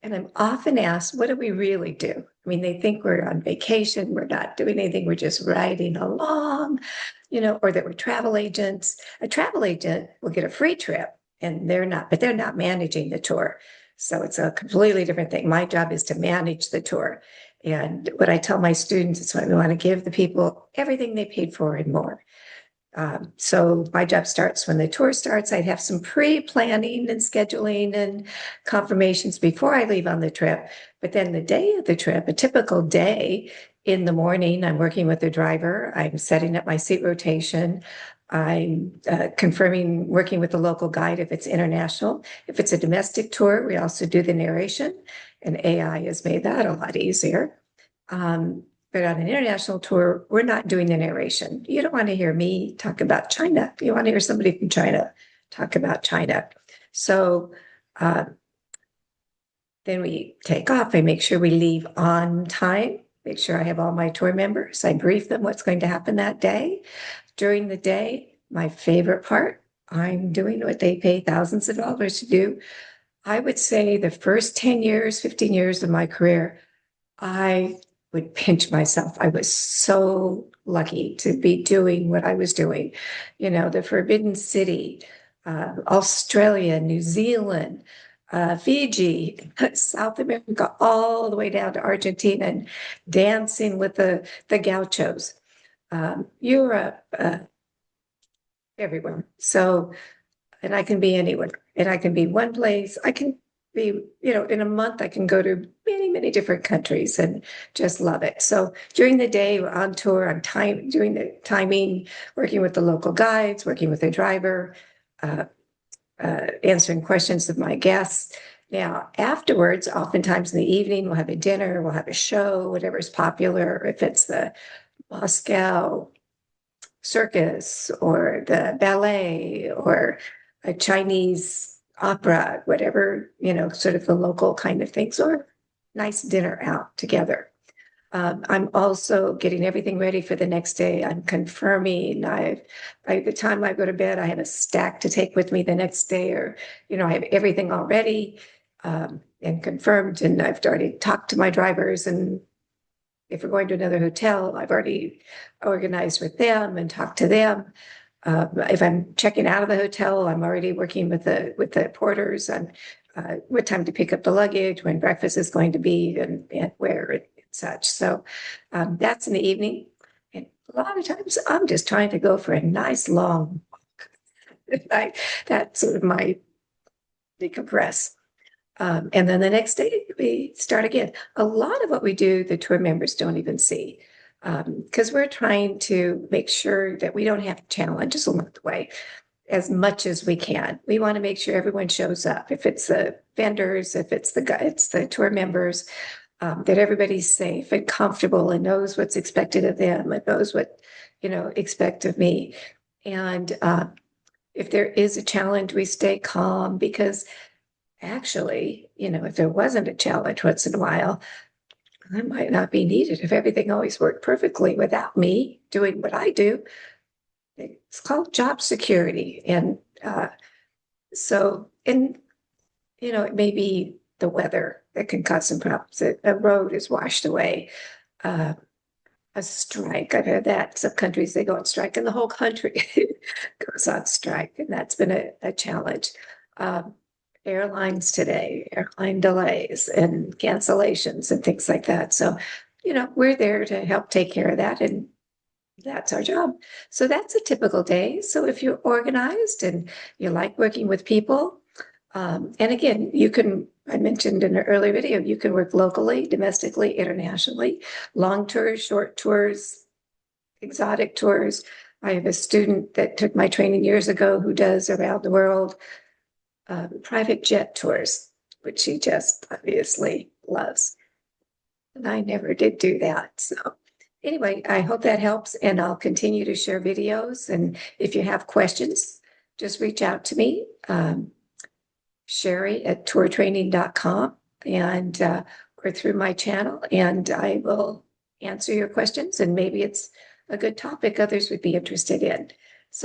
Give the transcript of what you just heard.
And I'm often asked, what do we really do? I mean, they think we're on vacation, we're not doing anything, we're just riding along, or that we're travel agents. A travel agent will get a free trip and they're not managing the tour. So it's a completely different thing. My job is to manage the tour. And what I tell my students is we want to give the people everything they paid for and more. So my job starts when the tour starts. I'd have some pre-planning and scheduling and confirmations before I leave on the trip. But then the day of the trip, a typical day in the morning, I'm working with the driver. I'm setting up my seat rotation. I'm confirming, working with the local guide if it's international. If it's a domestic tour, we also do the narration, and AI has made that a lot easier. But on an international tour, we're not doing the narration. You don't want to hear me talk about China. You want to hear somebody from China talk about China. So then we take off. I make sure we leave on time, make sure I have all my tour members. I brief them what's going to happen that day. During the day, my favorite part, I'm doing what they pay thousands of dollars to do. I would say the first 10 years, 15 years of my career, I would pinch myself. I was so lucky to be doing what I was doing. The Forbidden City, Australia, New Zealand, Fiji, South America, all the way down to Argentina, and dancing with the gauchos, Europe, everywhere. So, and I can be anywhere, and I can be one place. I can be, in a month, I can go to many, many different countries and just love it. So during the day, we're on tour, I'm doing the timing, working with the local guides, working with the driver, answering questions of my guests. Now, afterwards, oftentimes in the evening, we'll have a dinner, we'll have a show, whatever's popular. If it's the Moscow circus or the ballet or a Chinese opera, whatever, sort of the local kind of things, or nice dinner out together. I'm also getting everything ready for the next day. I'm confirming. By the time I go to bed, I have a stack to take with me the next day, or, I have everything already and confirmed. And I've already talked to my drivers. And if we're going to another hotel, I've already organized with them and talked to them. If I'm checking out of the hotel, I'm already working with the porters on what time to pick up the luggage, when breakfast is going to be, and where and such. So that's in the evening. And a lot of times I'm just trying to go for a nice long walk. That's sort of my decompress. And then the next day we start again. A lot of what we do, the tour members don't even see, because we're trying to make sure that we don't have challenges along the way as much as we can. We want to make sure everyone shows up. If it's the vendors, if it's the tour members, that everybody's safe and comfortable and knows what's expected of them and knows what, expect of me. And if there is a challenge, we stay calm, because actually, if there wasn't a challenge once in a while, I might not be needed. If everything always worked perfectly without me doing what I do, it's called job security. And it may be the weather that can cause some problems. A road is washed away. A strike. I've heard that some countries, they go on strike and the whole country goes on strike. And that's been a challenge. Airlines today, airline delays and cancellations and things like that. So, we're there to help take care of that. And that's our job. So that's a typical day. So if you're organized and you like working with people, and again, I mentioned in an earlier video, you can work locally, domestically, internationally, long tours, short tours, exotic tours. I have a student that took my training years ago who does around the world private jet tours, which she just obviously loves. And I never did do that. So anyway, I hope that helps, and I'll continue to share videos. And if you have questions, just reach out to me, Cherie@tourtraining.com, and or through my channel, and I will answer your questions. And maybe it's a good topic others would be interested in.